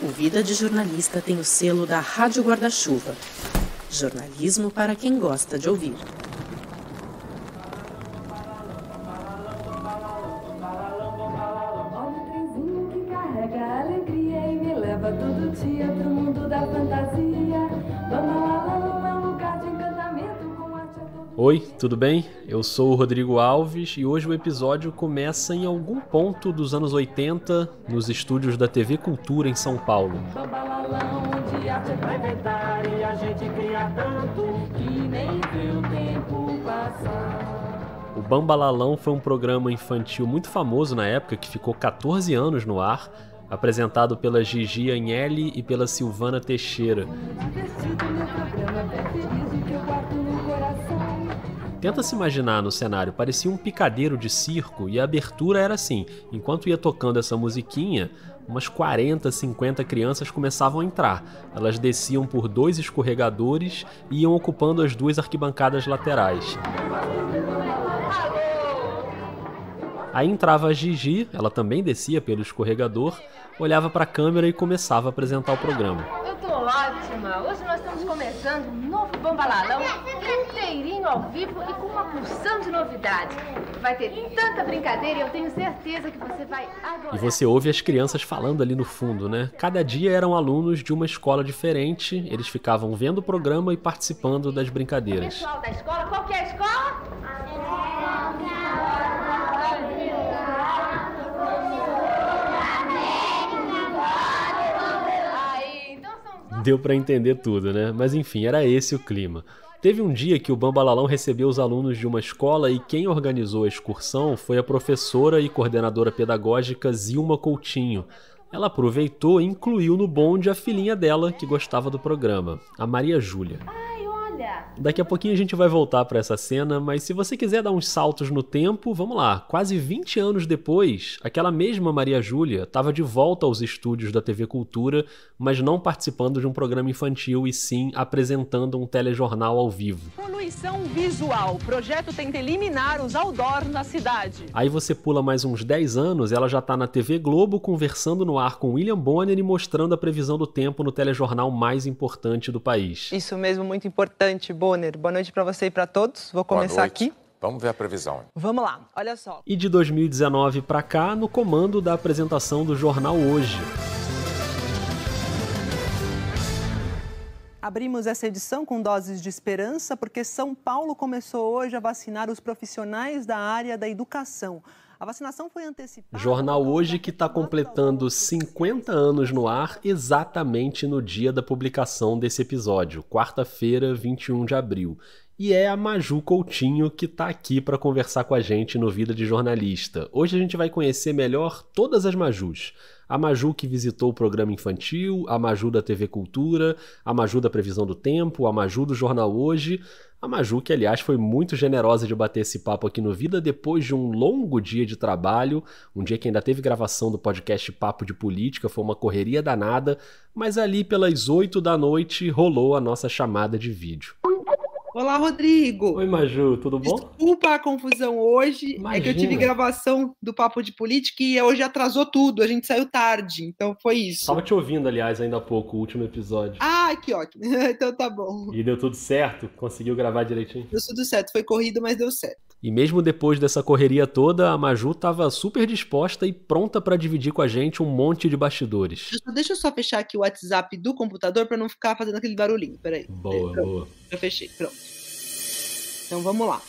O Vida de Jornalista tem o selo da Rádio Guarda-Chuva. Jornalismo para quem gosta de ouvir. Olha o trenzinho que carrega a alegria e me leva todo dia pro mundo da fantasia. Bambalalão é um lugar de encantamento com arte a todo. Oi, tudo bem? Eu sou o Rodrigo Alves e hoje o episódio começa em algum ponto dos anos 80 nos estúdios da TV Cultura em São Paulo. Bambalalão, onde arte é pra inventar e a gente cria tanto que nem vê o tempo passar. O Bambalalão foi um programa infantil muito famoso na época, que ficou 14 anos no ar, apresentado pela Gigi Agnelli e pela Silvana Teixeira. Divertido, meu programa preferido que eu guardo no coração. Tenta se imaginar no cenário, parecia um picadeiro de circo e a abertura era assim, enquanto ia tocando essa musiquinha, umas 40, 50 crianças começavam a entrar. Elas desciam por 2 escorregadores e iam ocupando as 2 arquibancadas laterais. Aí entrava a Gigi, ela também descia pelo escorregador, olhava para a câmera e começava a apresentar o programa. Eu tô ótima. Hoje nós estamos começando um novo Bambalalão inteirinho ao vivo e com uma porção de novidades. Vai ter tanta brincadeira e eu tenho certeza que você vai adorar. E você ouve as crianças falando ali no fundo, né? Cada dia eram alunos de uma escola diferente, eles ficavam vendo o programa e participando das brincadeiras. Pessoal da escola, qual que é a escola? Deu pra entender tudo, né? Mas enfim, era esse o clima. Teve um dia que o Bambalalão recebeu os alunos de uma escola e quem organizou a excursão foi a professora e coordenadora pedagógica Zilma Coutinho. Ela aproveitou e incluiu no bonde a filhinha dela que gostava do programa, a Maria Júlia. Ai, olha. Daqui a pouquinho a gente vai voltar para essa cena, mas se você quiser dar uns saltos no tempo, vamos lá. Quase 20 anos depois, aquela mesma Maria Júlia estava de volta aos estúdios da TV Cultura, mas não participando de um programa infantil e sim apresentando um telejornal ao vivo. Poluição visual. O projeto tenta eliminar os outdoors na cidade. Aí você pula mais uns 10 anos, ela já está na TV Globo conversando no ar com William Bonner e mostrando a previsão do tempo no telejornal mais importante do país. Isso mesmo, muito importante, Bonner. Boa noite para você e para todos. Vou começar aqui. Vamos ver a previsão. Vamos lá, olha só. E de 2019 para cá, no comando da apresentação do Jornal Hoje. Abrimos essa edição com doses de esperança porque São Paulo começou hoje a vacinar os profissionais da área da educação. A vacinação foi antecipada. Jornal Hoje que está completando 50 anos no ar exatamente no dia da publicação desse episódio, quarta-feira, 21 de abril. E é a Maju Coutinho que está aqui para conversar com a gente no Vida de Jornalista. Hoje a gente vai conhecer melhor todas as Majus. A Maju que visitou o programa infantil, a Maju da TV Cultura, a Maju da Previsão do Tempo, a Maju do Jornal Hoje. A Maju que, aliás, foi muito generosa de bater esse papo aqui no Vida depois de um longo dia de trabalho, um dia que ainda teve gravação do podcast Papo de Política, foi uma correria danada, mas ali pelas 8 da noite rolou a nossa chamada de vídeo. Olá, Rodrigo. Oi, Maju, tudo bom? Desculpa a confusão hoje. Imagina. É que eu tive gravação do Papo de Política e hoje atrasou tudo. A gente saiu tarde, então foi isso. Tava te ouvindo, aliás, ainda há pouco, o último episódio. Ah, que ótimo. Então tá bom. E deu tudo certo? Conseguiu gravar direitinho? Deu tudo certo. Foi corrido, mas deu certo. E mesmo depois dessa correria toda, a Maju estava super disposta e pronta para dividir com a gente um monte de bastidores. Deixa eu só fechar aqui o WhatsApp do computador para não ficar fazendo aquele barulhinho. Peraí. Boa, pronto. boa. Eu fechei, pronto. Então vamos lá.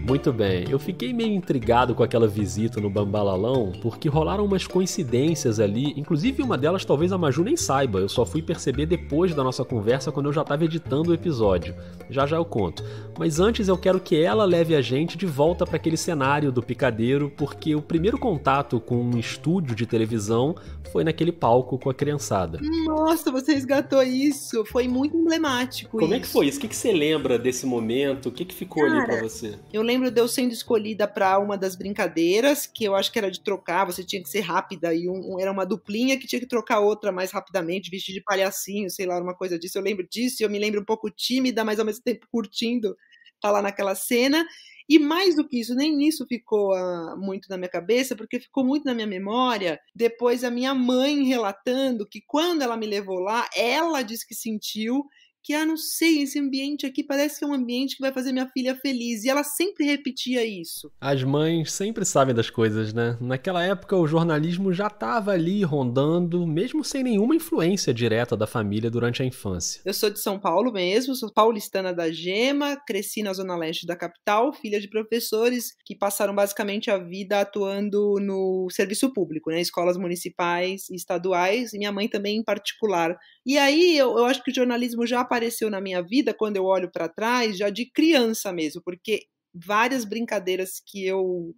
Muito bem, eu fiquei meio intrigado com aquela visita no Bambalalão, porque rolaram umas coincidências ali, inclusive uma delas talvez a Maju nem saiba, eu só fui perceber depois da nossa conversa quando eu já estava editando o episódio. Já já eu conto. Mas antes eu quero que ela leve a gente de volta para aquele cenário do picadeiro, porque o primeiro contato com um estúdio de televisão foi naquele palco com a criançada. Nossa, você resgatou isso. Foi muito emblemático. Como é que foi isso? O que você lembra desse momento? O que ficou ali pra você? Eu lembro de eu sendo escolhida para uma das brincadeiras, que eu acho que era de trocar, você tinha que ser rápida, e era uma duplinha que tinha que trocar outra mais rapidamente, vestido de palhacinho, sei lá, uma coisa disso. Eu lembro disso, e eu me lembro um pouco tímida, mas ao mesmo tempo curtindo tá lá naquela cena. E mais do que isso, nem isso ficou muito na minha cabeça, porque ficou muito na minha memória, depois a minha mãe relatando que quando ela me levou lá, ela disse que sentiu que, não sei, esse ambiente aqui parece que é um ambiente que vai fazer minha filha feliz. E ela sempre repetia isso. As mães sempre sabem das coisas, né? Naquela época o jornalismo já estava ali rondando, mesmo sem nenhuma influência direta da família durante a infância. Eu sou de São Paulo mesmo, sou paulistana da Gema, cresci na zona leste da capital, filha de professores que passaram basicamente a vida atuando no serviço público, né? Escolas municipais e estaduais, e minha mãe também em particular. E aí eu acho que o jornalismo já apareceu na minha vida, quando eu olho para trás, já de criança mesmo, porque várias brincadeiras que eu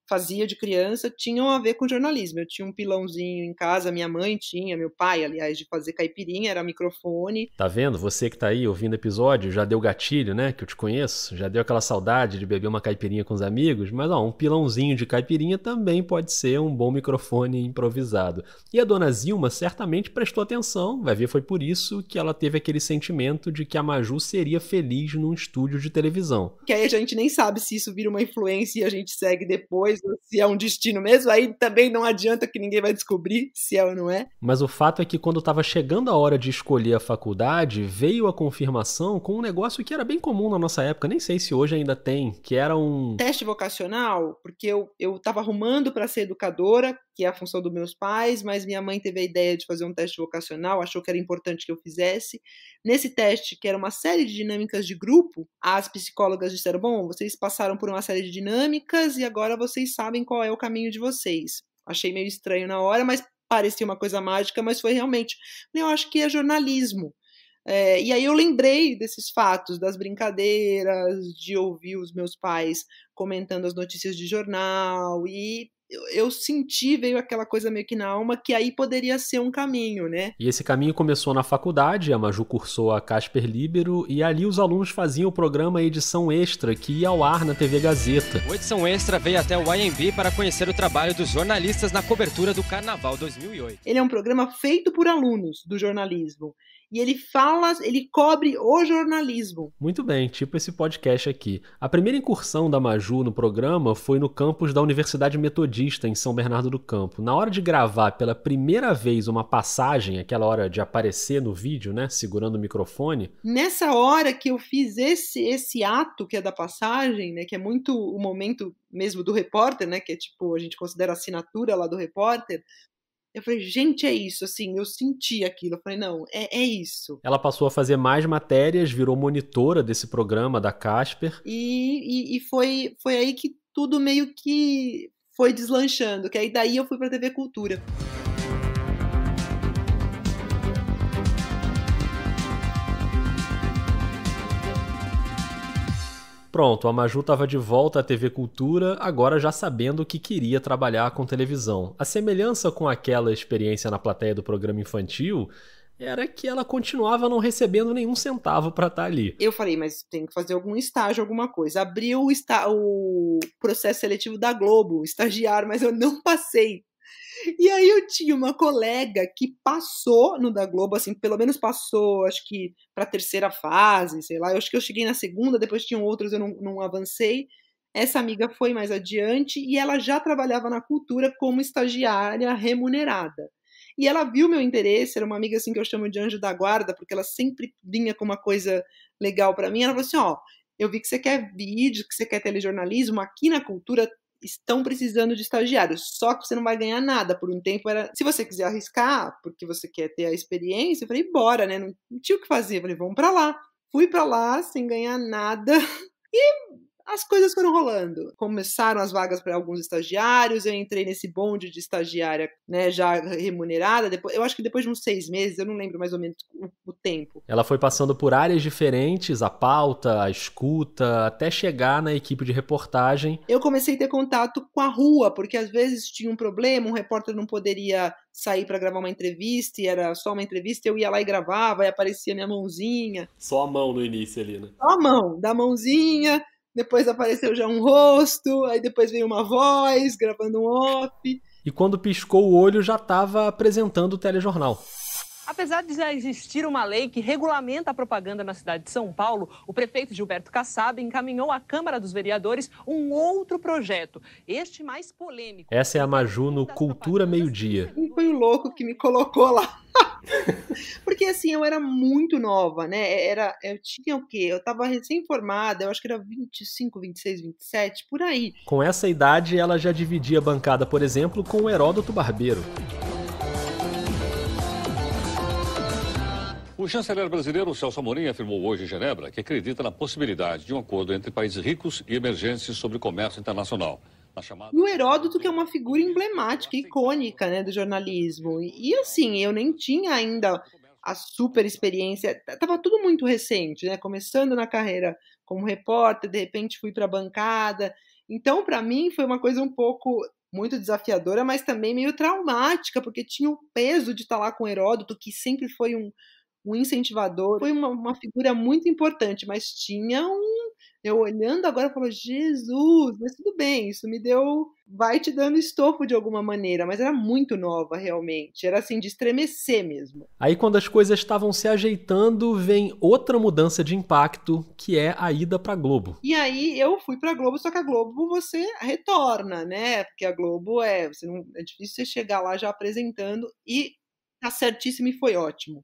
fazia de criança tinham a ver com jornalismo. Eu tinha um pilãozinho em casa, minha mãe tinha, meu pai, aliás, de fazer caipirinha, era microfone. Tá vendo? Você que tá aí ouvindo o episódio, já deu gatilho, né? Que eu te conheço, já deu aquela saudade de beber uma caipirinha com os amigos, mas um pilãozinho de caipirinha também pode ser um bom microfone improvisado. E a dona Zilma certamente prestou atenção, vai ver, foi por isso que ela teve aquele sentimento de que a Maju seria feliz num estúdio de televisão. Que aí a gente nem sabe se isso vira uma influência e a gente segue depois, se é um destino mesmo, aí também não adianta, que ninguém vai descobrir se é ou não é. Mas o fato é que quando estava chegando a hora de escolher a faculdade, veio a confirmação com um negócio que era bem comum na nossa época, nem sei se hoje ainda tem, que era um teste vocacional, porque eu estava arrumando para ser educadora, que é a função dos meus pais, mas minha mãe teve a ideia de fazer um teste vocacional, achou que era importante que eu fizesse. Nesse teste, que era uma série de dinâmicas de grupo, as psicólogas disseram, bom, vocês passaram por uma série de dinâmicas e agora vocês sabem qual é o caminho de vocês. Achei meio estranho na hora, mas parecia uma coisa mágica, mas foi realmente, eu acho que é jornalismo. E aí eu lembrei desses fatos, das brincadeiras, de ouvir os meus pais comentando as notícias de jornal, e eu senti, veio aquela coisa meio que na alma, que aí poderia ser um caminho, né? E esse caminho começou na faculdade, a Maju cursou a Casper Líbero, e ali os alunos faziam o programa Edição Extra, que ia ao ar na TV Gazeta. O Edição Extra veio até o IMB para conhecer o trabalho dos jornalistas na cobertura do Carnaval 2008. Ele é um programa feito por alunos do jornalismo. E ele cobre o jornalismo. Muito bem, tipo esse podcast aqui. A primeira incursão da Maju no programa foi no campus da Universidade Metodista, em São Bernardo do Campo. Na hora de gravar pela primeira vez uma passagem, aquela hora de aparecer no vídeo, né, segurando o microfone. Nessa hora que eu fiz esse ato, que é da passagem, né, que é muito o momento mesmo do repórter, né, que é tipo, a gente considera a assinatura lá do repórter. Eu falei, gente, é isso, assim, eu senti aquilo. Eu falei, não, é isso. Ela passou a fazer mais matérias, virou monitora desse programa da Casper. E foi aí que tudo meio que foi deslanchando, que aí daí eu fui pra TV Cultura. Pronto, a Maju estava de volta à TV Cultura, agora já sabendo que queria trabalhar com televisão. A semelhança com aquela experiência na plateia do programa infantil era que ela continuava não recebendo nenhum centavo para estar ali. Eu falei, mas tem que fazer algum estágio, alguma coisa. Abriu o processo seletivo da Globo, estagiário, mas eu não passei. E aí eu tinha uma colega que passou no da Globo, assim, pelo menos passou, acho que para a terceira fase, sei lá, eu acho que eu cheguei na segunda, depois tinham outros, eu não avancei. Essa amiga foi mais adiante e ela já trabalhava na Cultura como estagiária remunerada. E ela viu meu interesse, era uma amiga assim que eu chamo de anjo da guarda, porque ela sempre vinha com uma coisa legal para mim. Ela falou assim, eu vi que você quer vídeo, que você quer telejornalismo, aqui na Cultura estão precisando de estagiários, só que você não vai ganhar nada. Por um tempo era, se você quiser arriscar, porque você quer ter a experiência, eu falei, bora, né, não tinha o que fazer, eu falei, vamos pra lá. Fui pra lá sem ganhar nada e as coisas foram rolando. Começaram as vagas para alguns estagiários, eu entrei nesse bonde de estagiária, né, já remunerada. Depois, eu acho que depois de uns 6 meses, eu não lembro mais ou menos o tempo. Ela foi passando por áreas diferentes, a pauta, a escuta, até chegar na equipe de reportagem. Eu comecei a ter contato com a rua, porque às vezes tinha um problema, um repórter não poderia sair para gravar uma entrevista, e era só uma entrevista, eu ia lá e gravava, e aparecia minha mãozinha. Só a mão no início ali, né? Só a mão, da mãozinha. Depois apareceu já um rosto, aí depois veio uma voz, gravando um off. E quando piscou o olho já estava apresentando o telejornal. Apesar de já existir uma lei que regulamenta a propaganda na cidade de São Paulo, o prefeito Gilberto Kassab encaminhou à Câmara dos Vereadores um outro projeto, este mais polêmico. Essa é a Maju no Cultura Meio-Dia. Foi o louco que me colocou lá. Porque assim, eu era muito nova, né? Eu tinha o quê? Eu tava recém-formada, eu acho que era 25, 26, 27, por aí. Com essa idade, ela já dividia a bancada, por exemplo, com o Heródoto Barbeiro. O chanceler brasileiro Celso Amorim afirmou hoje em Genebra que acredita na possibilidade de um acordo entre países ricos e emergentes sobre comércio internacional. E o Heródoto, que é uma figura emblemática, icônica, né, do jornalismo. E assim, eu nem tinha ainda a super experiência, estava tudo muito recente, né, começando na carreira como repórter, de repente fui para a bancada. Então, para mim, foi uma coisa um pouco muito desafiadora, mas também meio traumática, porque tinha o peso de estar lá com o Heródoto, que sempre foi um incentivador, foi uma figura muito importante, mas tinha eu olhando agora, eu falo, Jesus, mas tudo bem, isso vai te dando estofo de alguma maneira, mas era muito nova realmente, era assim, de estremecer mesmo. Aí quando as coisas estavam se ajeitando, vem outra mudança de impacto, que é a ida pra Globo. E aí eu fui pra Globo, só que a Globo você retorna, né, porque a Globo é difícil você chegar lá já apresentando, e tá certíssimo e foi ótimo.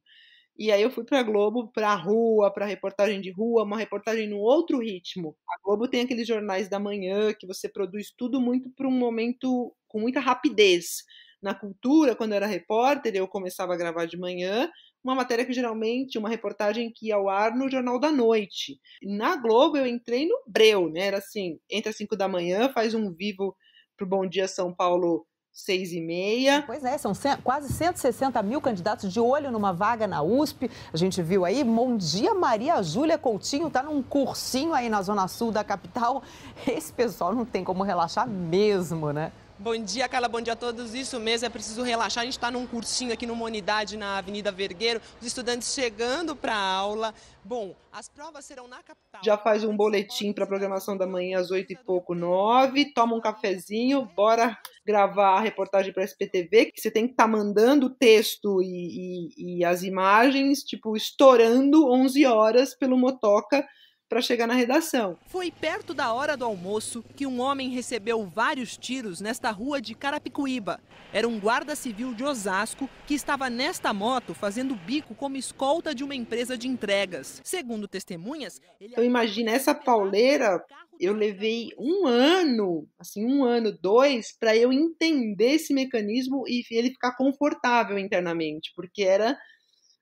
E aí eu fui pra Globo, pra rua, pra reportagem de rua, uma reportagem num outro ritmo. A Globo tem aqueles jornais da manhã que você produz tudo muito para um momento com muita rapidez. Na Cultura, quando eu era repórter, eu começava a gravar de manhã, uma matéria que geralmente, uma reportagem que ia ao ar no Jornal da Noite. Na Globo eu entrei no breu, né? Era assim, entra às 5 da manhã, faz um vivo pro Bom Dia São Paulo 6h30. Pois é, são quase 160 mil candidatos de olho numa vaga na USP. A gente viu aí, bom dia, Maria Júlia Coutinho está num cursinho aí na zona sul da capital. Esse pessoal não tem como relaxar mesmo, né? Bom dia, Carla, bom dia a todos. Isso mesmo, é preciso relaxar. A gente está num cursinho aqui numa unidade na Avenida Vergueiro, os estudantes chegando para a aula. Bom, as provas serão na capital. Já faz um boletim para a programação da manhã às 8 e pouco, 9, toma um cafezinho, bora gravar a reportagem para a SPTV, que você tem que estar mandando o texto e as imagens, tipo, estourando 11 horas pelo motoca para chegar na redação. Foi perto da hora do almoço que um homem recebeu vários tiros nesta rua de Carapicuíba. Era um guarda civil de Osasco que estava nesta moto fazendo bico como escolta de uma empresa de entregas. Segundo testemunhas... Então imagina, essa pauleira, eu levei 1 ano, assim, 1 ano, 2, para eu entender esse mecanismo e ele ficar confortável internamente, porque era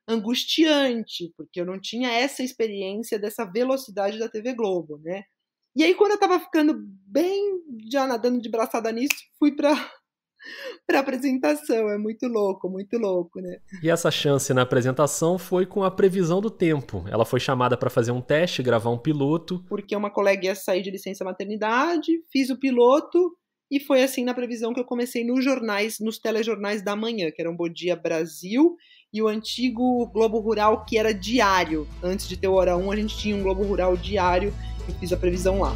angustiante, porque eu não tinha essa experiência dessa velocidade da TV Globo, né? E aí, quando eu tava ficando bem, já nadando de braçada nisso, fui pra apresentação. É muito louco, né? E essa chance na apresentação foi com a previsão do tempo. Ela foi chamada para fazer um teste, gravar um piloto. Porque uma colega ia sair de licença maternidade, fiz o piloto, e foi assim na previsão que eu comecei nos telejornais da manhã, que era um Bom Dia Brasil, e o antigo Globo Rural, que era diário. Antes de ter o Hora 1, a gente tinha um Globo Rural diário, eu fiz a previsão lá.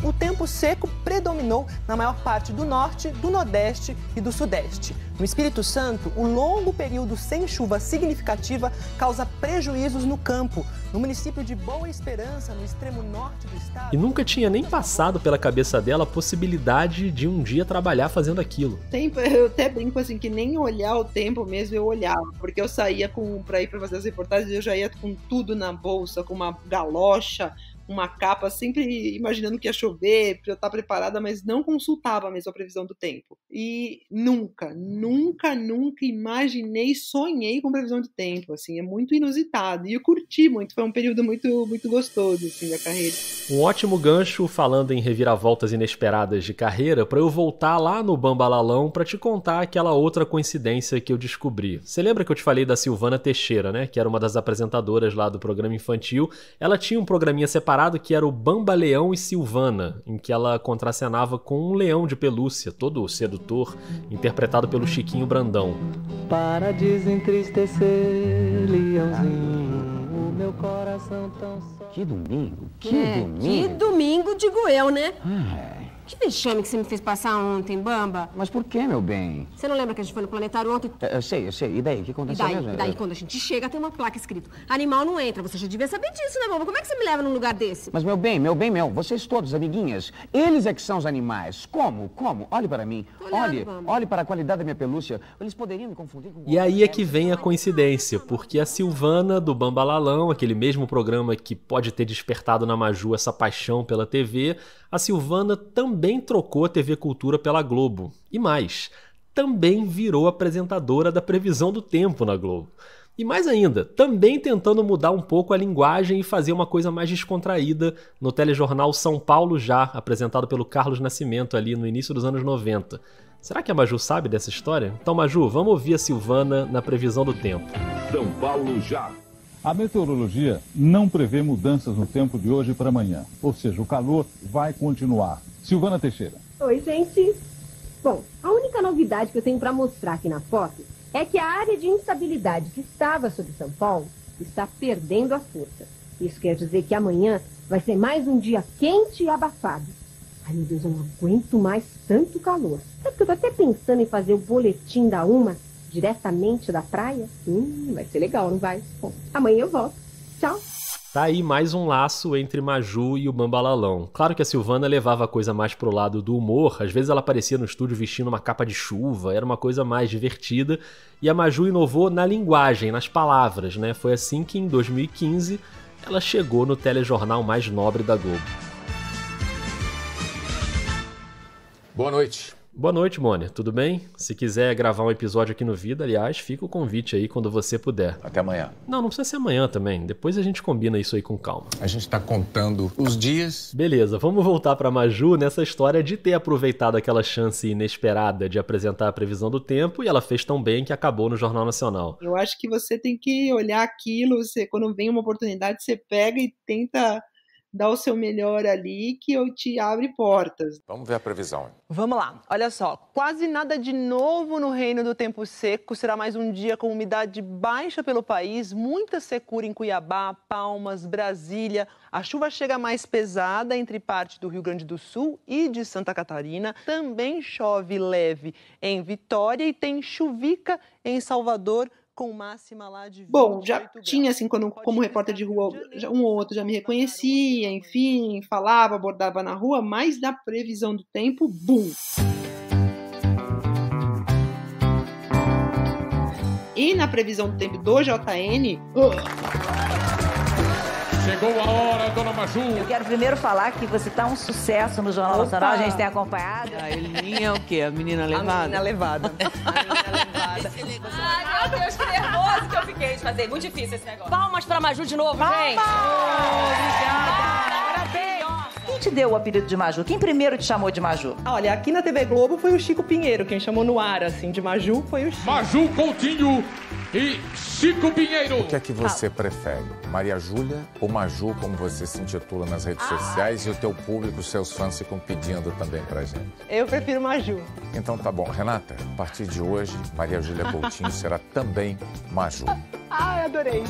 O tempo seco predominou na maior parte do norte, do nordeste e do sudeste. No Espírito Santo, o longo período sem chuva significativa causa prejuízos no campo. No município de Boa Esperança, no extremo norte do estado... E nunca tinha nem passado pela cabeça dela a possibilidade de um dia trabalhar fazendo aquilo. Eu até brinco assim, que nem olhar o tempo mesmo eu olhava, porque eu saía pra ir pra fazer as reportagens, eu já ia com tudo na bolsa, com uma galocha, uma capa, sempre imaginando que ia chover, para eu estar preparada, mas não consultava mesmo a previsão do tempo. E nunca imaginei, sonhei com previsão de tempo, assim, é muito inusitado. E eu curti muito, foi um período muito, muito gostoso, assim, da carreira. Um ótimo gancho, falando em reviravoltas inesperadas de carreira, para eu voltar lá no Bambalalão para te contar aquela outra coincidência que eu descobri. Você lembra que eu te falei da Silvana Teixeira, né? Que era uma das apresentadoras lá do programa infantil. Ela tinha um programinha separado que era o Bambaleão e Silvana, em que ela contracenava com um leão de pelúcia, todo sedutor, interpretado pelo Chiquinho Brandão. Para desentristecer, leãozinho, o meu coração tão só... Que domingo, que domingo, digo eu, né? Que vexame que você me fez passar ontem, Bamba. Mas por que, meu bem? Você não lembra que a gente foi no planetário ontem? Eu sei. E daí? O que aconteceu mesmo? E daí, quando a gente chega, tem uma placa escrito: animal não entra. Você já devia saber disso, né, Bamba? Como é que você me leva num lugar desse? Mas, meu bem, vocês todos, amiguinhas, eles é que são os animais. Como? Olhe para mim. Olhe para a qualidade da minha pelúcia. Eles poderiam me confundir com... E aí é que vem a coincidência, porque a Silvana, do Bambalalão, aquele mesmo programa que pode ter despertado na Maju essa paixão pela TV, a Silvana também trocou a TV Cultura pela Globo. E mais, também virou apresentadora da Previsão do Tempo na Globo. E mais ainda, também tentando mudar um pouco a linguagem e fazer uma coisa mais descontraída no telejornal São Paulo Já, apresentado pelo Carlos Nascimento ali no início dos anos 90. Será que a Maju sabe dessa história? Então, Maju, vamos ouvir a Silvana na Previsão do Tempo. São Paulo Já. A meteorologia não prevê mudanças no tempo de hoje para amanhã. Ou seja, o calor vai continuar. Silvana Teixeira. Oi, gente. Bom, a única novidade que eu tenho para mostrar aqui na foto é que a área de instabilidade que estava sobre São Paulo está perdendo a força. Isso quer dizer que amanhã vai ser mais um dia quente e abafado. Ai, meu Deus, eu não aguento mais tanto calor. Sabe que eu tô até pensando em fazer o boletim da UMA diretamente da praia? Vai ser legal, não vai? Bom, amanhã eu volto. Tchau. Tá aí mais um laço entre Maju e o Bambalalão. Claro que a Silvana levava a coisa mais pro lado do humor, às vezes ela aparecia no estúdio vestindo uma capa de chuva, era uma coisa mais divertida, e a Maju inovou na linguagem, nas palavras, né? Foi assim que em 2015 ela chegou no telejornal mais nobre da Globo. Boa noite. Boa noite, Mônia. Tudo bem? Se quiser gravar um episódio aqui no Vida, aliás, fica o convite aí quando você puder. Até amanhã. Não precisa ser amanhã também. Depois a gente combina isso aí com calma. A gente tá contando os dias. Beleza, vamos voltar pra Maju nessa história de ter aproveitado aquela chance inesperada de apresentar a Previsão do Tempo, e ela fez tão bem que acabou no Jornal Nacional. Eu acho que você tem que olhar aquilo, quando vem uma oportunidade, você pega e tenta dar o seu melhor ali, que te abre portas. Vamos ver a previsão. Vamos lá, olha só, quase nada de novo no reino do tempo seco, será mais um dia com umidade baixa pelo país, muita secura em Cuiabá, Palmas, Brasília. A chuva chega mais pesada entre parte do Rio Grande do Sul e de Santa Catarina. Também chove leve em Vitória e tem chuvica em Salvador, com máxima lá de 28 Bom, já graus. tinha, assim, como repórter de rua, um ou outro já me reconhecia, enfim, falava, abordava na rua, mas na previsão do tempo, bum! E na previsão do tempo do JN... Chegou a hora, dona Maju. Eu quero primeiro falar que você tá um sucesso no Jornal Nacional, a gente tem acompanhado. A Elininha é o quê? A menina levada? A menina levada. Ai, meu Deus, que nervoso que eu fiquei de fazer. Muito difícil esse negócio. Palmas pra Maju de novo, gente. Obrigada. Parabéns. Quem te deu o apelido de Maju? Quem primeiro te chamou de Maju? Olha, aqui na TV Globo foi o Chico Pinheiro. Quem chamou no ar, assim, de Maju foi o Chico. Maju Coutinho e Chico Pinheiro. O que é que você prefere? Maria Júlia ou Maju, como você se intitula nas redes sociais, e o teu público, os seus fãs ficam pedindo também pra gente? Eu prefiro Maju. Então tá bom. Renata, a partir de hoje, Maria Júlia Coutinho será também Maju. Ai, adorei.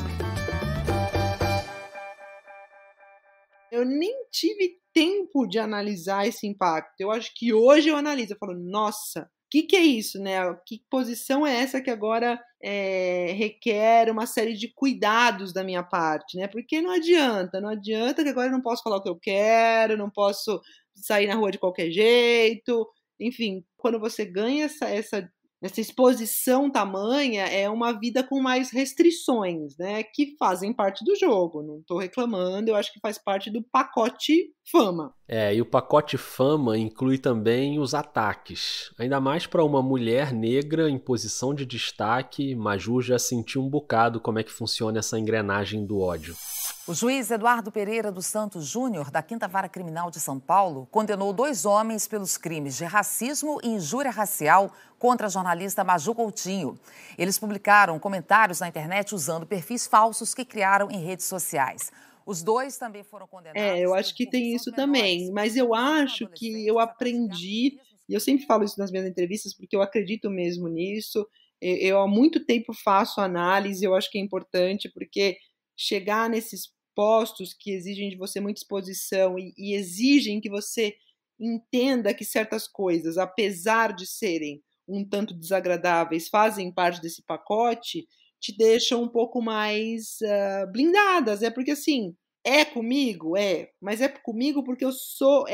Eu nem tive tempo de analisar esse impacto. Eu acho que hoje eu analiso, eu falo, nossa, o que é isso, né? Que posição é essa que agora requer uma série de cuidados da minha parte, né? Porque não adianta que agora eu não posso falar o que eu quero, não posso sair na rua de qualquer jeito. Enfim, quando você ganha essa exposição tamanha, é uma vida com mais restrições, né? Que fazem parte do jogo. Não estou reclamando, eu acho que faz parte do pacote fama. E o pacote fama inclui também os ataques. Ainda mais para uma mulher negra em posição de destaque, Maju já sentiu um bocado como é que funciona essa engrenagem do ódio. O juiz Eduardo Pereira dos Santos Júnior, da 5ª Vara Criminal de São Paulo, condenou 2 homens pelos crimes de racismo e injúria racial contra a jornalista Maju Coutinho. Eles publicaram comentários na internet usando perfis falsos que criaram em redes sociais. Os 2 também foram condenados. Eu acho que tem isso também, mas eu acho que eu aprendi, e eu sempre falo isso nas minhas entrevistas, porque eu acredito mesmo nisso. Eu há muito tempo faço análise, eu acho que é importante, porque chegar nesses postos que exigem de você muita exposição e exigem que você entenda que certas coisas, apesar de serem um tanto desagradáveis, fazem parte desse pacote, te deixam um pouco mais blindadas. É porque, assim, é comigo? Mas é comigo porque eu sou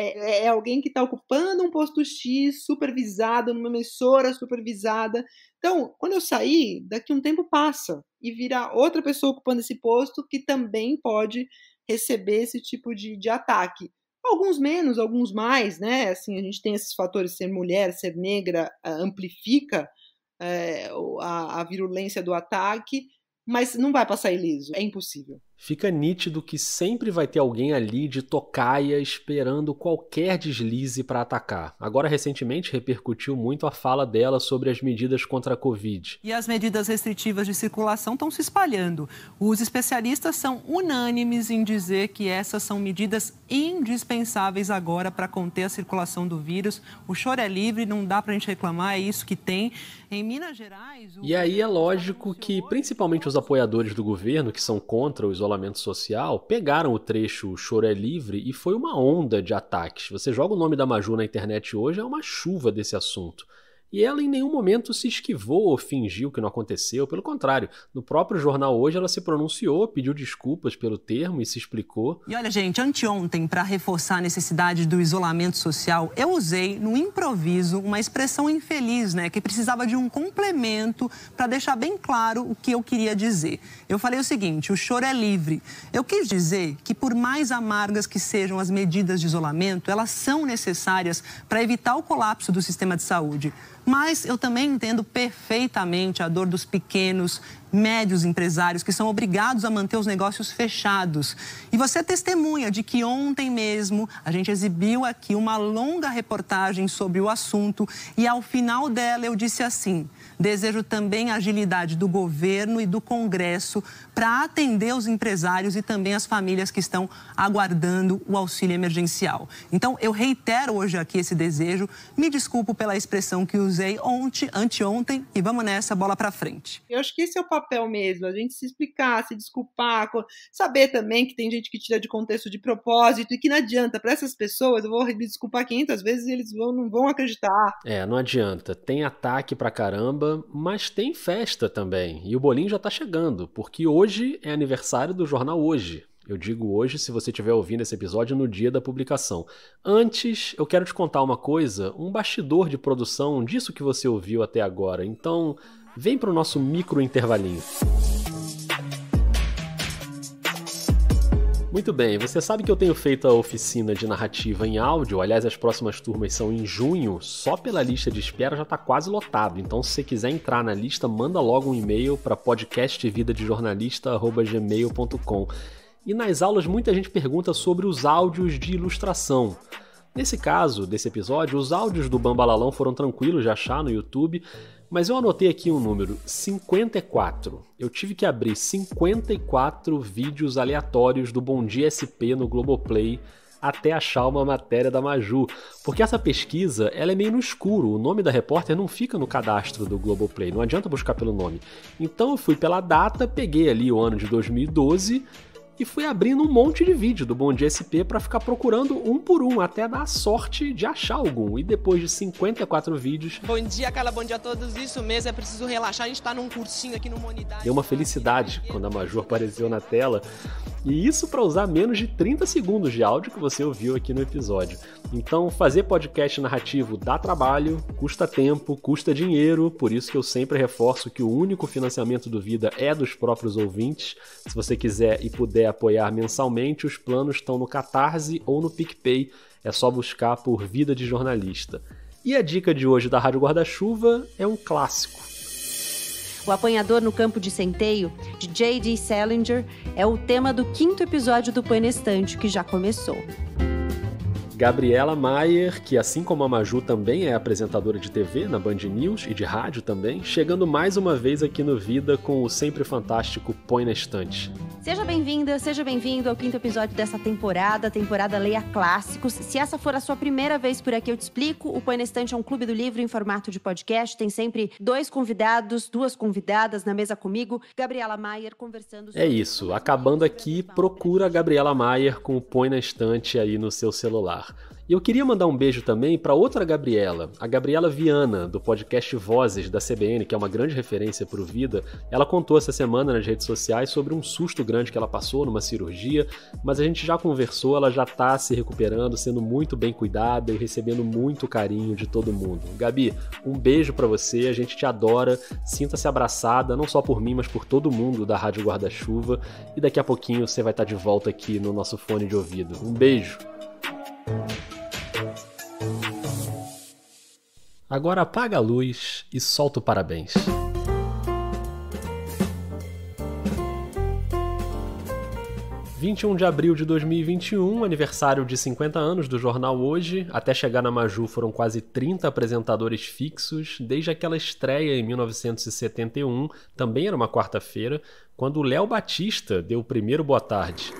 alguém que está ocupando um posto X, supervisado, numa emissora supervisada. Então, quando eu sair, daqui um tempo passa e vira outra pessoa ocupando esse posto que também pode receber esse tipo de ataque. Alguns menos, alguns mais, né? Assim, a gente tem esses fatores, ser mulher, ser negra, amplifica a virulência do ataque, mas não vai passar ileso, é impossível. Fica nítido que sempre vai ter alguém ali de tocaia esperando qualquer deslize para atacar. Agora, recentemente, repercutiu muito a fala dela sobre as medidas contra a Covid. E as medidas restritivas de circulação estão se espalhando. Os especialistas são unânimes em dizer que essas são medidas indispensáveis agora para conter a circulação do vírus. O choro é livre, não dá para a gente reclamar, é isso que tem. Em Minas Gerais... E aí é lógico que, principalmente os apoiadores do governo, que são contra o isolamento social, pegaram o trecho "O choro é livre" e foi uma onda de ataques. Você joga o nome da Maju na internet hoje, é uma chuva desse assunto. E ela em nenhum momento se esquivou ou fingiu que não aconteceu, pelo contrário, no próprio jornal Hoje ela se pronunciou, pediu desculpas pelo termo e se explicou. E olha, gente, anteontem, para reforçar a necessidade do isolamento social, eu usei no improviso uma expressão infeliz, né, que precisava de um complemento para deixar bem claro o que eu queria dizer. Eu falei o seguinte: o choro é livre. Eu quis dizer que, por mais amargas que sejam as medidas de isolamento, elas são necessárias para evitar o colapso do sistema de saúde. Mas eu também entendo perfeitamente a dor dos pequenos, médios empresários que são obrigados a manter os negócios fechados. E você é testemunha de que ontem mesmo a gente exibiu aqui uma longa reportagem sobre o assunto e ao final dela eu disse assim: desejo também a agilidade do governo e do Congresso para atender os empresários e também as famílias que estão aguardando o auxílio emergencial. Então, eu reitero hoje aqui esse desejo, me desculpo pela expressão que usei anteontem e vamos nessa, bola para frente. Eu acho que esse é o papel mesmo, a gente se explicar, se desculpar, saber também que tem gente que tira de contexto de propósito e que não adianta, para essas pessoas, eu vou me desculpar 500 vezes e eles não vão acreditar. Não adianta, tem ataque pra caramba, mas tem festa também, e o bolinho já tá chegando, porque hoje é aniversário do jornal Hoje. Eu digo hoje se você estiver ouvindo esse episódio no dia da publicação. Antes, eu quero te contar uma coisa, um bastidor de produção disso que você ouviu até agora. Então, vem pro nosso micro intervalinho. Muito bem, você sabe que eu tenho feito a oficina de narrativa em áudio, aliás, as próximas turmas são em junho, só pela lista de espera já está quase lotado, então se você quiser entrar na lista, manda logo um e-mail para podcastvidadejornalista@gmail.com. E nas aulas muita gente pergunta sobre os áudios de ilustração. Nesse caso, desse episódio, os áudios do Bambalalão foram tranquilos de achar no YouTube, mas eu anotei aqui um número, 54. Eu tive que abrir 54 vídeos aleatórios do Bom Dia SP no Globoplay até achar uma matéria da Maju, porque essa pesquisa ela é meio no escuro, o nome da repórter não fica no cadastro do Globoplay, não adianta buscar pelo nome. Então eu fui pela data, peguei ali o ano de 2012... e fui abrindo um monte de vídeo do Bom Dia SP para ficar procurando um por um, até dar a sorte de achar algum. E depois de 54 vídeos... Bom dia, Carla, bom dia a todos. Isso mesmo, é preciso relaxar. A gente tá num cursinho aqui numa unidade. Deu uma felicidade quando a Maju apareceu na tela. E isso para usar menos de 30 segundos de áudio que você ouviu aqui no episódio. Então, fazer podcast narrativo dá trabalho, custa tempo, custa dinheiro. Por isso que eu sempre reforço que o único financiamento do Vida é dos próprios ouvintes. Se você quiser e puder apoiar mensalmente, os planos estão no Catarse ou no PicPay, é só buscar por Vida de Jornalista. E a dica de hoje da Rádio Guarda-Chuva é um clássico. O Apanhador no Campo de Centeio, de J.D. Salinger, é o tema do 5º episódio do Põe na Estante, que já começou. Gabriela Mayer, que assim como a Maju também é apresentadora de TV na Band News e de rádio também, chegando mais uma vez aqui no Vida com o sempre fantástico Põe na Estante. Seja bem-vinda, seja bem-vindo ao 5º episódio dessa temporada Leia Clássicos. Se essa for a sua primeira vez por aqui, eu te explico. O Põe na Estante é um clube do livro em formato de podcast. Tem sempre 2 convidados, 2 convidadas na mesa comigo. Gabriela Mayer conversando sobre... É isso, acabando aqui, procura a Gabriela Mayer com o Põe na Estante aí no seu celular. E eu queria mandar um beijo também para outra Gabriela, a Gabriela Viana, do podcast Vozes da CBN, que é uma grande referência para o Vida. Ela contou essa semana nas redes sociais sobre um susto grande que ela passou numa cirurgia, mas a gente já conversou, ela já está se recuperando, sendo muito bem cuidada e recebendo muito carinho de todo mundo. Gabi, um beijo para você, a gente te adora, sinta-se abraçada, não só por mim, mas por todo mundo da Rádio Guarda-Chuva, e daqui a pouquinho você vai estar de volta aqui no nosso fone de ouvido. Um beijo! Agora apaga a luz e solta o parabéns. – 21 de abril de 2021, aniversário de 50 anos do jornal Hoje. Até chegar na Maju foram quase 30 apresentadores fixos, desde aquela estreia em 1971, também era uma quarta-feira, quando o Léo Batista deu o primeiro boa tarde.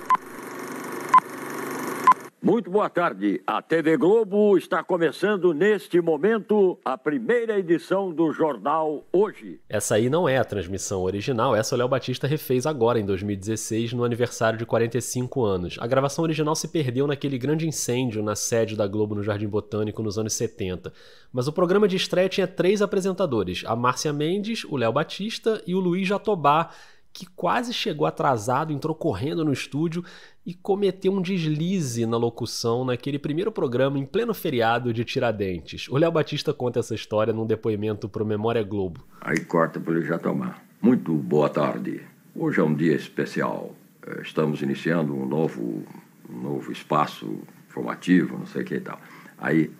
Muito boa tarde. A TV Globo está começando neste momento a primeira edição do Jornal Hoje. Essa aí não é a transmissão original, essa o Léo Batista refez agora em 2016, no aniversário de 45 anos. A gravação original se perdeu naquele grande incêndio na sede da Globo no Jardim Botânico nos anos 70. Mas o programa de estreia tinha 3 apresentadores, a Márcia Mendes, o Léo Batista e o Luiz Jatobá, que quase chegou atrasado, entrou correndo no estúdio e cometeu um deslize na locução naquele primeiro programa em pleno feriado de Tiradentes. O Léo Batista conta essa história num depoimento para o Memória Globo. Aí corta para ele já tomar. Muito boa tarde. Hoje é um dia especial. Estamos iniciando um novo espaço formativo, não sei o que e tal. Aí,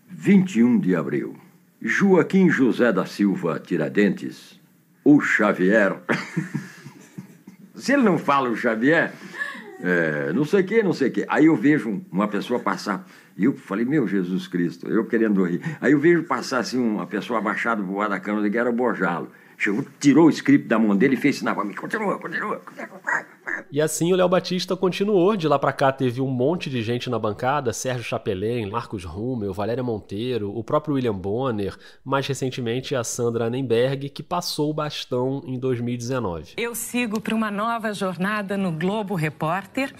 21 de abril. Joaquim José da Silva Tiradentes, o Xavier... Se ele não fala o Xavier, não sei o que. Aí eu vejo uma pessoa passar, e eu falei, meu Jesus Cristo, eu querendo rir. Aí eu vejo passar assim uma pessoa abaixada, voar da cama, que era o Bojalo. Chegou, tirou o script da mão dele e fez sinal para mim, continua. E assim o Léo Batista continuou, de lá pra cá teve um monte de gente na bancada, Sérgio Chapelin, Marcos Rummel, Valéria Monteiro, o próprio William Bonner, mais recentemente a Sandra Annenberg, que passou o bastão em 2019. Eu sigo para uma nova jornada no Globo Repórter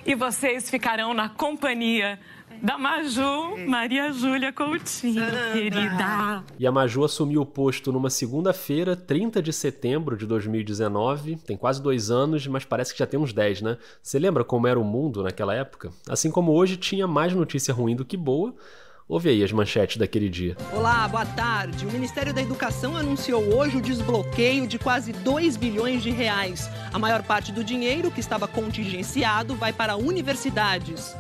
e vocês ficarão na companhia da Maju, Maria Júlia Coutinho, querida. E a Maju assumiu o posto numa segunda-feira, 30 de setembro de 2019. Tem quase 2 anos, mas parece que já tem uns 10, né? Você lembra como era o mundo naquela época? Assim como hoje tinha mais notícia ruim do que boa. Ouve aí as manchetes daquele dia. Olá, boa tarde. O Ministério da Educação anunciou hoje o desbloqueio de quase 2 bilhões de reais. A maior parte do dinheiro que estava contingenciado vai para universidades.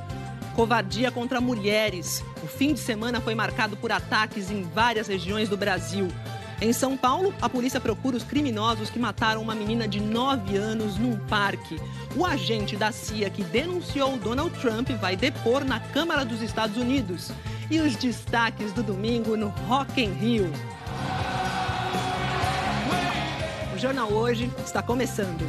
Covardia contra mulheres. O fim de semana foi marcado por ataques em várias regiões do Brasil. Em São Paulo, a polícia procura os criminosos que mataram uma menina de 9 anos num parque. O agente da CIA que denunciou Donald Trump vai depor na Câmara dos Estados Unidos. E os destaques do domingo no Rock in Rio. O Jornal Hoje está começando.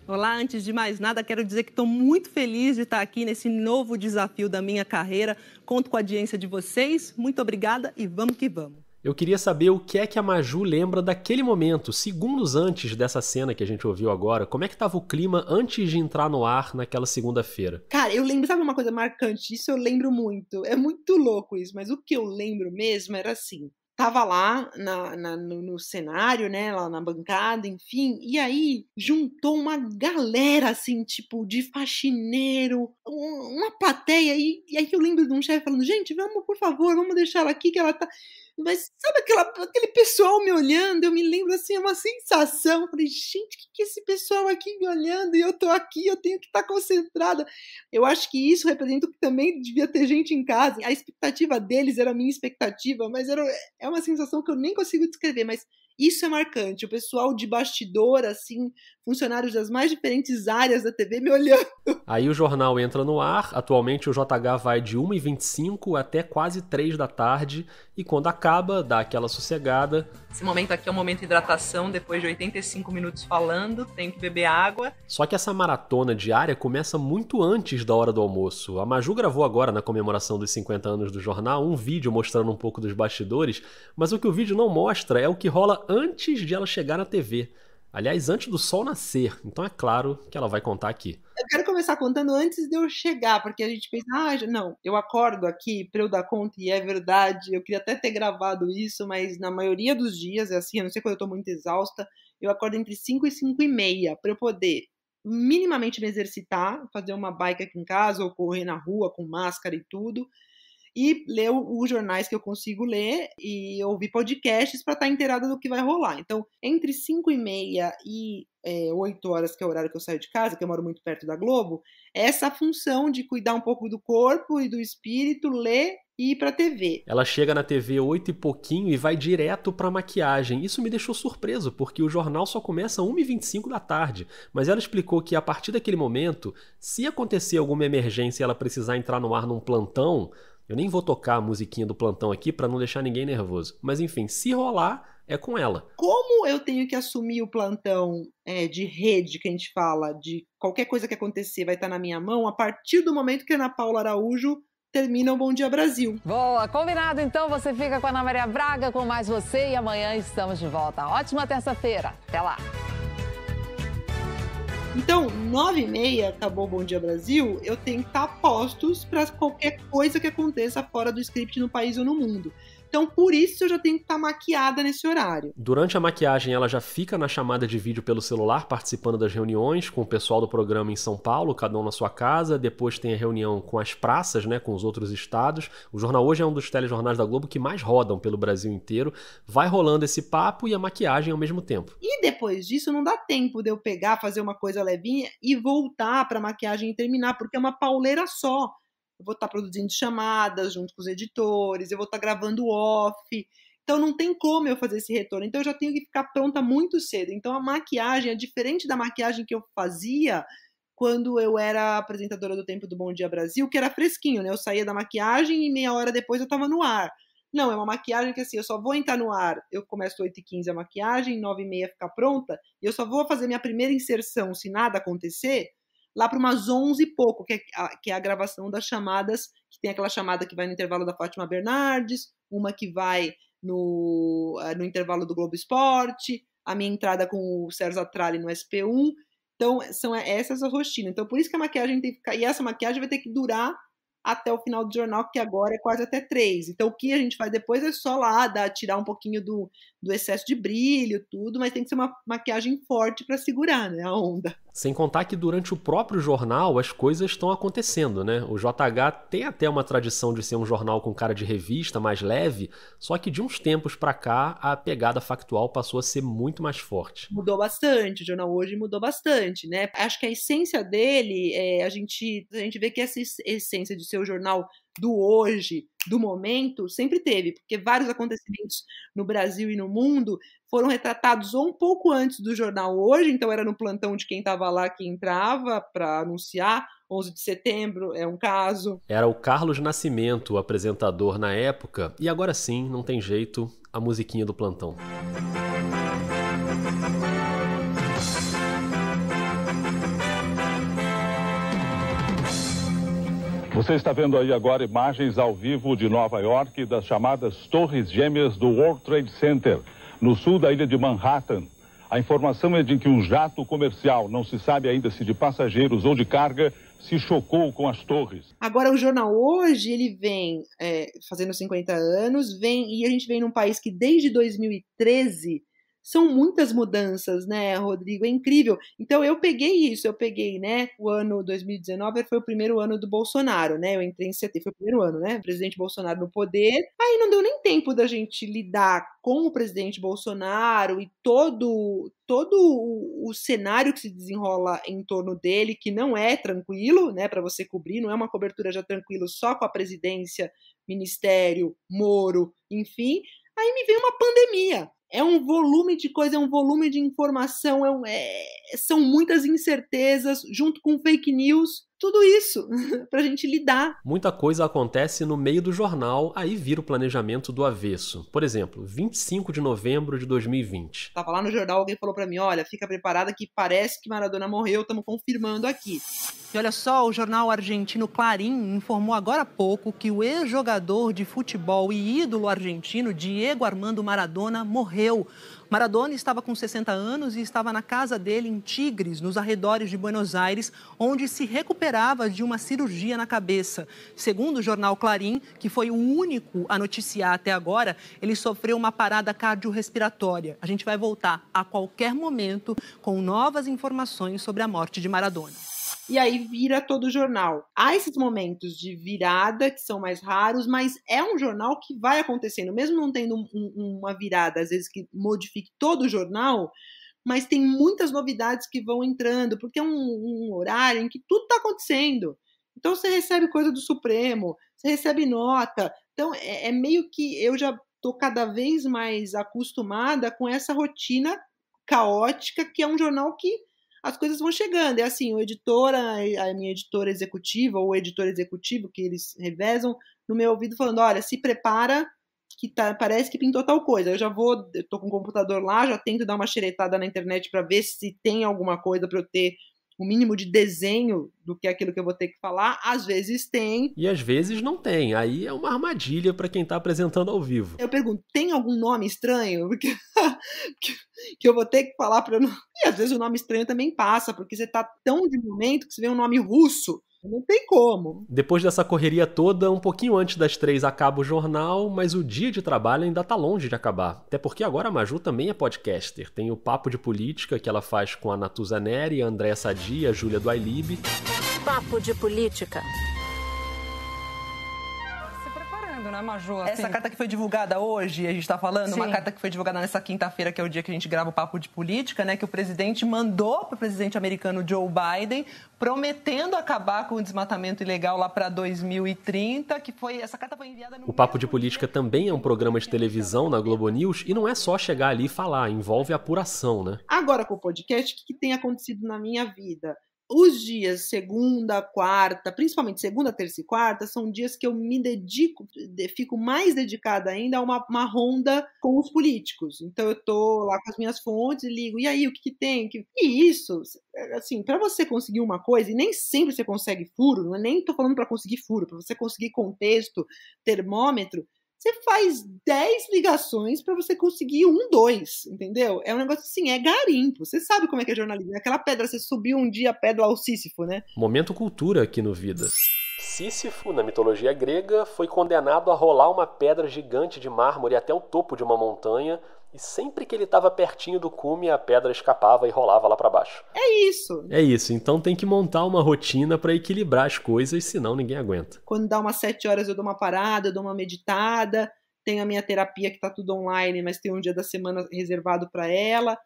Olá, antes de mais nada, quero dizer que estou muito feliz de estar aqui nesse novo desafio da minha carreira. Conto com a audiência de vocês. Muito obrigada e vamos que vamos. Eu queria saber o que é que a Maju lembra daquele momento, segundos antes dessa cena que a gente ouviu agora. Como é que estava o clima antes de entrar no ar naquela segunda-feira? Cara, eu lembro, sabe uma coisa marcante? Isso eu lembro muito. É muito louco isso, mas o que eu lembro mesmo era assim. Tava lá no cenário, né, lá na bancada, enfim, e aí juntou uma galera, assim, tipo, de faxineiro, uma plateia, e aí eu lembro de um chefe falando, gente, vamos, por favor, vamos deixar ela aqui, que ela tá... Mas sabe aquele pessoal me olhando? Eu me lembro, assim, é uma sensação. Eu falei, gente, o que é esse pessoal aqui me olhando? E eu tô aqui, eu tenho que estar concentrada. Eu acho que isso representa que também devia ter gente em casa. A expectativa deles era a minha expectativa, mas é uma sensação que eu nem consigo descrever, mas isso é marcante. O pessoal de bastidor, assim, funcionários das mais diferentes áreas da TV me olhando. Aí o jornal entra no ar. Atualmente o JH vai de 1h25 até quase 3 da tarde. E quando acaba, dá aquela sossegada. Esse momento aqui é um momento de hidratação. Depois de 85 minutos falando, tem que beber água. Só que essa maratona diária começa muito antes da hora do almoço. A Maju gravou agora, na comemoração dos 50 anos do jornal, um vídeo mostrando um pouco dos bastidores. Mas o que o vídeo não mostra é o que rola antes de ela chegar na TV. Aliás, antes do sol nascer. Então é claro que ela vai contar aqui. Eu quero começar contando antes de eu chegar, porque a gente pensa, não, eu acordo aqui para eu dar conta, e é verdade, eu queria até ter gravado isso, mas na maioria dos dias é assim, a não ser quando eu tô muito exausta, eu acordo entre 5 e 5 e meia, para eu poder minimamente me exercitar, fazer uma bike aqui em casa, ou correr na rua com máscara e tudo, e ler os jornais que eu consigo ler e ouvir podcasts para estar inteirada do que vai rolar. Então, entre 5 e meia e 8 horas, que é o horário que eu saio de casa, que eu moro muito perto da Globo, é essa função de cuidar um pouco do corpo e do espírito, ler e ir pra TV. Ela chega na TV 8 e pouquinho e vai direto pra maquiagem. Isso me deixou surpreso, porque o jornal só começa às 1h25 da tarde. Mas ela explicou que a partir daquele momento, se acontecer alguma emergência e ela precisar entrar no ar num plantão, eu nem vou tocar a musiquinha do plantão aqui pra não deixar ninguém nervoso. Mas enfim, se rolar, é com ela. Como eu tenho que assumir o plantão de rede, que a gente fala, de qualquer coisa que acontecer vai estar na minha mão, a partir do momento que a Ana Paula Araújo termina o Bom Dia Brasil. Boa, combinado então, você fica com a Ana Maria Braga, com Mais Você, e amanhã estamos de volta. Ótima terça-feira, até lá. Então, 9h30, acabou o Bom Dia Brasil, eu tenho que estar postos para qualquer coisa que aconteça fora do script no país ou no mundo. Então, por isso eu já tenho que estar maquiada nesse horário. Durante a maquiagem, ela já fica na chamada de vídeo pelo celular, participando das reuniões com o pessoal do programa em São Paulo, cada um na sua casa. Depois tem a reunião com as praças, né, com os outros estados. O Jornal Hoje é um dos telejornais da Globo que mais rodam pelo Brasil inteiro. Vai rolando esse papo e a maquiagem ao mesmo tempo. E depois disso, não dá tempo de eu pegar, fazer uma coisa levinha e voltar para a maquiagem e terminar, porque é uma pauleira só. Eu vou estar produzindo chamadas junto com os editores, eu vou estar gravando off, então não tem como eu fazer esse retorno, então eu já tenho que ficar pronta muito cedo. Então a maquiagem é diferente da maquiagem que eu fazia quando eu era apresentadora do Tempo do Bom Dia Brasil, que era fresquinho, né? Eu saía da maquiagem e meia hora depois eu estava no ar. Não, é uma maquiagem que assim, eu só vou entrar no ar, eu começo 8h15 a maquiagem, 9h30 ficar pronta, e eu só vou fazer minha primeira inserção, se nada acontecer, lá para umas 11 e pouco, que é a gravação das chamadas, que tem aquela chamada que vai no intervalo da Fátima Bernardes, uma que vai no intervalo do Globo Esporte, a minha entrada com o Sérgio Atrali no SP1. Então, são essas as rotinas. Então, por isso que a maquiagem tem que ficar... E essa maquiagem vai ter que durar até o final do jornal, que agora é quase até 3. Então, o que a gente faz depois é só lá tirar um pouquinho do excesso de brilho, tudo, mas tem que ser uma maquiagem forte para segurar, né, a onda. Sem contar que durante o próprio jornal as coisas estão acontecendo, né? O JH tem até uma tradição de ser um jornal com cara de revista, mais leve, só que de uns tempos para cá a pegada factual passou a ser muito mais forte. Mudou bastante, o Jornal Hoje mudou bastante, né? Acho que a essência dele, a gente vê que essa essência de ser o jornal do hoje, do momento, sempre teve, porque vários acontecimentos no Brasil e no mundo foram retratados ou um pouco antes do Jornal Hoje, então era no plantão de quem estava lá que entrava para anunciar. 11 de setembro é um caso. Era o Carlos Nascimento, o apresentador na época, e agora sim, não tem jeito, a musiquinha do plantão. Você está vendo aí agora imagens ao vivo de Nova York das chamadas Torres Gêmeas do World Trade Center, no sul da ilha de Manhattan. A informação é de que um jato comercial, não se sabe ainda se de passageiros ou de carga, se chocou com as torres. Agora, o Jornal Hoje, ele vem fazendo 50 anos, e a gente vem num país que desde 2013... São muitas mudanças, né, Rodrigo? É incrível. Então, eu peguei, né, o ano 2019 foi o primeiro ano do Bolsonaro, né? Eu entrei em setembro, foi o primeiro ano, né? O presidente Bolsonaro no poder. Aí não deu nem tempo da gente lidar com o presidente Bolsonaro e todo o cenário que se desenrola em torno dele, que não é tranquilo, né, para você cobrir, não é uma cobertura já tranquilo só com a presidência, ministério, Moro, enfim. Aí me veio uma pandemia. É um volume de coisa, é um volume de informação, são muitas incertezas, junto com fake news, tudo isso pra gente lidar. Muita coisa acontece no meio do jornal, aí vira o planejamento do avesso. Por exemplo, 25 de novembro de 2020. Tava lá no jornal, alguém falou pra mim, olha, fica preparada que parece que Maradona morreu, estamos confirmando aqui. E olha só, o jornal argentino Clarín informou agora há pouco que o ex-jogador de futebol e ídolo argentino Diego Armando Maradona morreu. Maradona estava com 60 anos e estava na casa dele em Tigres, nos arredores de Buenos Aires, onde se recuperava de uma cirurgia na cabeça. Segundo o jornal Clarín, que foi o único a noticiar até agora, ele sofreu uma parada cardiorrespiratória. A gente vai voltar a qualquer momento com novas informações sobre a morte de Maradona. E aí vira todo o jornal. Há esses momentos de virada que são mais raros, mas é um jornal que vai acontecendo, mesmo não tendo uma virada, às vezes, que modifique todo o jornal, mas tem muitas novidades que vão entrando, porque é um horário em que tudo está acontecendo. Então você recebe coisa do Supremo, você recebe nota. Então é meio que eu já estou cada vez mais acostumada com essa rotina caótica, que é um jornal que as coisas vão chegando. É assim, a minha editora executiva ou o editor executivo, que eles revezam, no meu ouvido falando, olha, se prepara que parece que pintou tal coisa. Eu tô com o computador lá, já tento dar uma xeretada na internet para ver se tem alguma coisa para eu ter o mínimo de desenho do que é aquilo que eu vou ter que falar. Às vezes tem. E às vezes não tem. Aí é uma armadilha para quem está apresentando ao vivo. Eu pergunto, tem algum nome estranho? Porque que eu vou ter que falar para... E às vezes o nome estranho também passa, porque você tá tão de momento que você vê um nome russo. Não tem como. Depois dessa correria toda, um pouquinho antes das 3 acaba o jornal, mas o dia de trabalho ainda tá longe de acabar. Até porque agora a Maju também é podcaster. Tem o Papo de Política, que ela faz com a Natuza Neri, a Andréa Sadi, a Júlia do iLib. Papo de Política. Né, Maju? Assim... Essa carta que foi divulgada hoje, a gente está falando, Sim. Uma carta que foi divulgada nessa quinta-feira, que é o dia que a gente grava o Papo de Política, né, que o presidente mandou para o presidente americano Joe Biden, prometendo acabar com o desmatamento ilegal lá para 2030, essa carta foi enviada no... O Papo de Política também é um programa de televisão na Globo News e não é só chegar ali e falar, envolve apuração, né? Agora com o podcast, o que tem acontecido na minha vida? Os dias segunda, quarta, principalmente segunda, terça e quarta, são dias que eu me fico mais dedicada ainda a uma ronda com os políticos. Então eu tô lá com as minhas fontes e ligo, e aí, o que tem? E isso, assim, para você conseguir uma coisa, e nem sempre você consegue furo, nem tô falando para conseguir furo, para você conseguir contexto, termômetro, você faz 10 ligações para você conseguir 2, entendeu? É um negócio assim, é garimpo. Você sabe como é que é jornalismo. Aquela pedra, você subiu um dia a pedra ao Sísifo, né? Momento cultura aqui no Vida. Sísifo, na mitologia grega, foi condenado a rolar uma pedra gigante de mármore até o topo de uma montanha, e sempre que ele estava pertinho do cume, a pedra escapava e rolava lá para baixo. É isso. É isso, então tem que montar uma rotina para equilibrar as coisas, senão ninguém aguenta. Quando dá umas 7 horas eu dou uma parada, eu dou uma meditada, tenho a minha terapia que está tudo online, mas tem um dia da semana reservado para ela,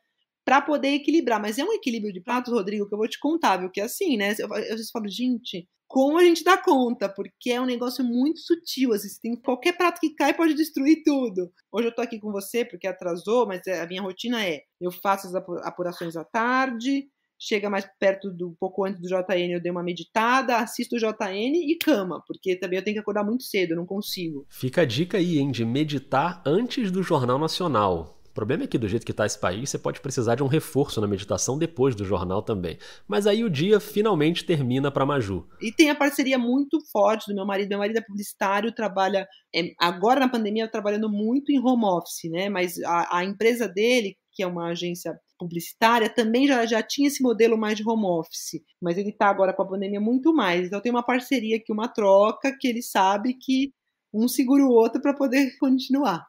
para poder equilibrar. Mas é um equilíbrio de pratos, Rodrigo, que eu vou te contar, viu? Que é assim, né? Eu às vezes falo, gente, como a gente dá conta? Porque é um negócio muito sutil, assim, tem qualquer prato que cai pode destruir tudo. Hoje eu tô aqui com você porque atrasou, mas a minha rotina eu faço as apurações à tarde, chega mais perto um pouco antes do JN, eu dei uma meditada, assisto o JN e cama, porque também eu tenho que acordar muito cedo, eu não consigo. Fica a dica aí, hein, de meditar antes do Jornal Nacional. O problema é que do jeito que está esse país, você pode precisar de um reforço na meditação depois do jornal também. Mas aí o dia finalmente termina para Maju. E tem a parceria muito forte do meu marido. Meu marido é publicitário, trabalha... agora na pandemia, trabalhando muito em home office, né? Mas a empresa dele, que é uma agência publicitária, também já tinha esse modelo mais de home office. Mas ele está agora com a pandemia muito mais. Então tem uma parceria aqui, uma troca, que ele sabe que um segura o outro para poder continuar.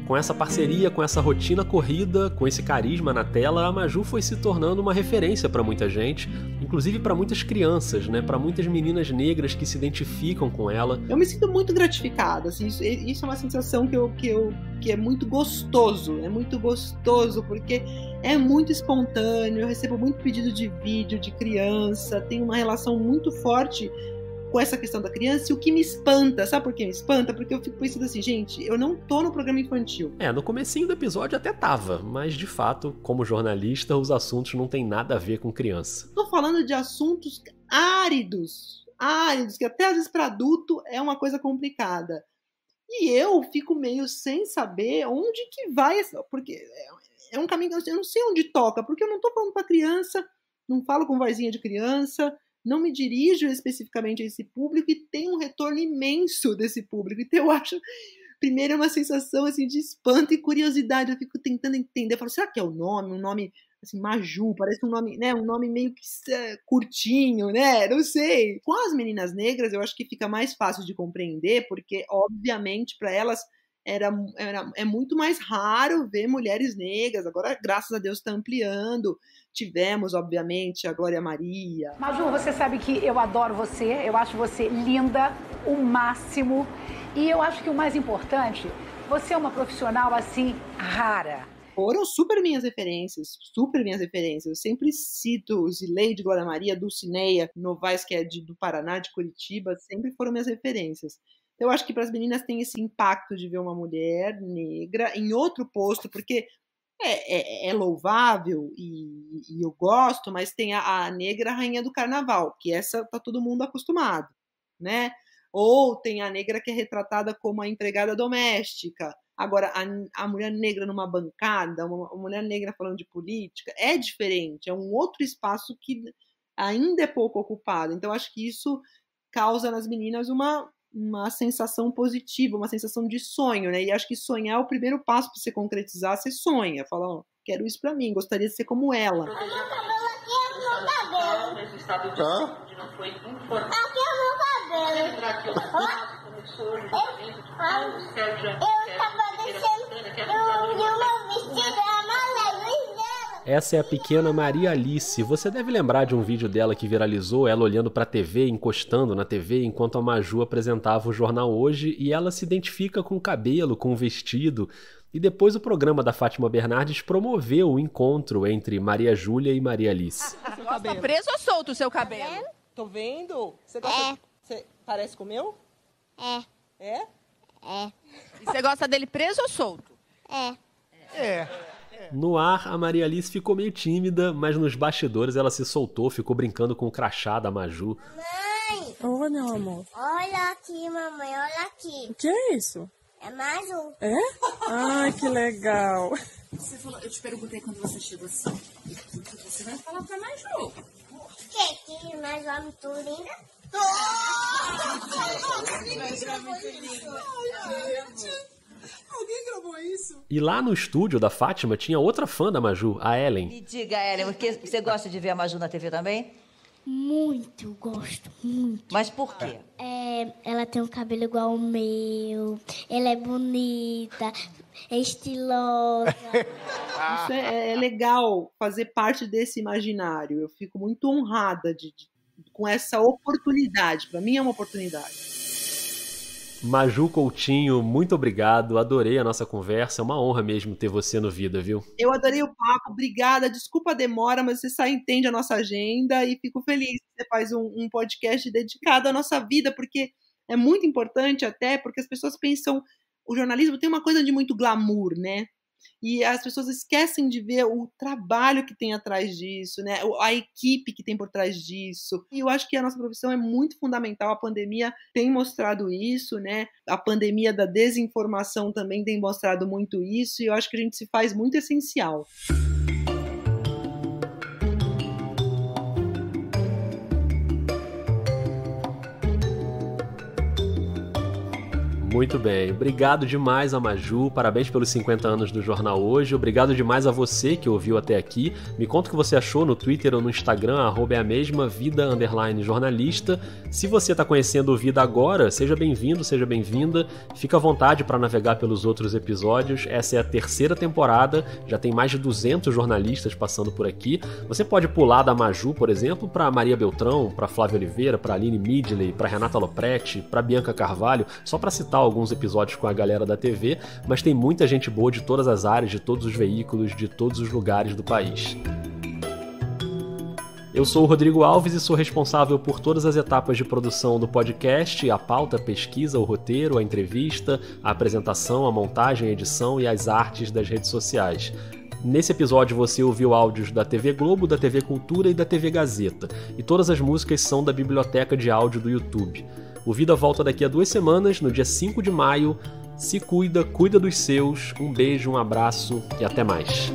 Com essa parceria, com essa rotina corrida, com esse carisma na tela, a Maju foi se tornando uma referência para muita gente, inclusive para muitas crianças, né? Para muitas meninas negras que se identificam com ela. Eu me sinto muito gratificada, assim, isso é uma sensação que é muito gostoso, porque é muito espontâneo, eu recebo muito pedido de vídeo de criança, tenho uma relação muito forte com essa questão da criança, e o que me espanta, sabe por que me espanta? Porque eu fico pensando assim, gente, eu não tô no programa infantil. No comecinho do episódio até tava, mas de fato, como jornalista, os assuntos não tem nada a ver com criança. Tô falando de assuntos áridos, que até às vezes para adulto é uma coisa complicada. E eu fico meio sem saber onde que vai, porque é um caminho que eu não sei onde toca, porque eu não tô falando para criança, não falo com vozinha de criança, não me dirijo especificamente a esse público e tenho um retorno imenso desse público. Então eu acho, primeiro é uma sensação assim, de espanto e curiosidade, eu fico tentando entender, eu falo, será que é o nome? Um nome assim, Maju, parece um nome, né, um nome meio que curtinho, né, não sei. Com as meninas negras eu acho que fica mais fácil de compreender, porque obviamente para elas é muito mais raro ver mulheres negras, agora graças a Deus está ampliando. Tivemos, obviamente, a Glória Maria. Maju, você sabe que eu adoro você, eu acho você linda, o máximo, e eu acho que o mais importante, você é uma profissional, assim, rara. Foram super minhas referências. Eu sempre cito o Zileide, Glória Maria, Dulcineia Novaes, que é do Paraná, de Curitiba, sempre foram minhas referências. Eu acho que para as meninas tem esse impacto de ver uma mulher negra em outro posto, porque é louvável e eu gosto, mas tem a negra rainha do carnaval, que essa tá todo mundo acostumado, né? Ou tem a negra que é retratada como a empregada doméstica. Agora, a mulher negra numa bancada, uma mulher negra falando de política, é diferente, é um outro espaço que ainda é pouco ocupado. Então, acho que isso causa nas meninas uma sensação positiva, uma sensação de sonho, né? E acho que sonhar é o primeiro passo para você concretizar. Você sonha, fala, ó, quero isso para mim, gostaria de ser como ela. Aqui é o meu cabelo. Aqui é o meu cabelo. Eu estava descendo e o meu vestido é amarelo. Essa é a pequena Maria Alice. Você deve lembrar de um vídeo dela que viralizou, ela olhando para a TV, encostando na TV, enquanto a Maju apresentava o Jornal Hoje, e ela se identifica com o cabelo, com o vestido. E depois o programa da Fátima Bernardes promoveu o encontro entre Maria Júlia e Maria Alice. Você gosta preso ou solto o seu cabelo? Tô vendo. Você gosta... Você parece com o meu? É. É? É. E você gosta dele preso ou solto? É. No ar, a Maria Alice ficou meio tímida, mas nos bastidores ela se soltou, ficou brincando com o crachá da Maju. Mãe! Oi, meu amor. Olha aqui, mamãe, olha aqui. O que é isso? É Maju. É? Ai, que legal. Você falou, eu te perguntei quando você chegou assim, o que você vai falar pra Maju? Que Maju é muito linda? Alguém gravou isso? E lá no estúdio da Fátima tinha outra fã da Maju, a Ellen. Me diga, Ellen, você gosta de ver a Maju na TV também? Muito, gosto muito. Mas por quê? Ela tem um cabelo igual ao meu, ela é bonita, é estilosa. Isso é legal fazer parte desse imaginário. Eu fico muito honrada com essa oportunidade. Para mim é uma oportunidade. Maju Coutinho, muito obrigado, adorei a nossa conversa, é uma honra mesmo ter você no Vida, viu? Eu adorei o papo, obrigada, desculpa a demora, mas você entende a nossa agenda e fico feliz que você faz um podcast dedicado à nossa vida, porque é muito importante até, porque as pessoas pensam, o jornalismo tem uma coisa de muito glamour, né? E as pessoas esquecem de ver o trabalho que tem atrás disso, né? A equipe que tem por trás disso. E eu acho que a nossa profissão é muito fundamental. A pandemia tem mostrado isso, né? A pandemia da desinformação também tem mostrado muito isso. E eu acho que a gente se faz muito essencial. Muito bem, obrigado demais a Maju, parabéns pelos 50 anos do Jornal Hoje, obrigado demais a você que ouviu até aqui, me conta o que você achou no Twitter ou no Instagram, @vida_jornalista. Se você está conhecendo o Vida agora, seja bem-vindo, seja bem-vinda, fica à vontade para navegar pelos outros episódios, essa é a 3ª temporada, já tem mais de 200 jornalistas passando por aqui, você pode pular da Maju, por exemplo, para Maria Beltrão, para Flávia Oliveira, para Aline Midley, para Renata Lopretti, para Bianca Carvalho, só para citar alguns episódios com a galera da TV, mas tem muita gente boa de todas as áreas, de todos os veículos, de todos os lugares do país. Eu sou o Rodrigo Alves e sou responsável por todas as etapas de produção do podcast, a pauta, a pesquisa, o roteiro, a entrevista, a apresentação, a montagem, a edição e as artes das redes sociais. Nesse episódio você ouviu áudios da TV Globo, da TV Cultura e da TV Gazeta, e todas as músicas são da biblioteca de áudio do YouTube. O Vida volta daqui a 2 semanas, no dia 5 de maio. Se cuida, cuida dos seus. Um beijo, um abraço e até mais.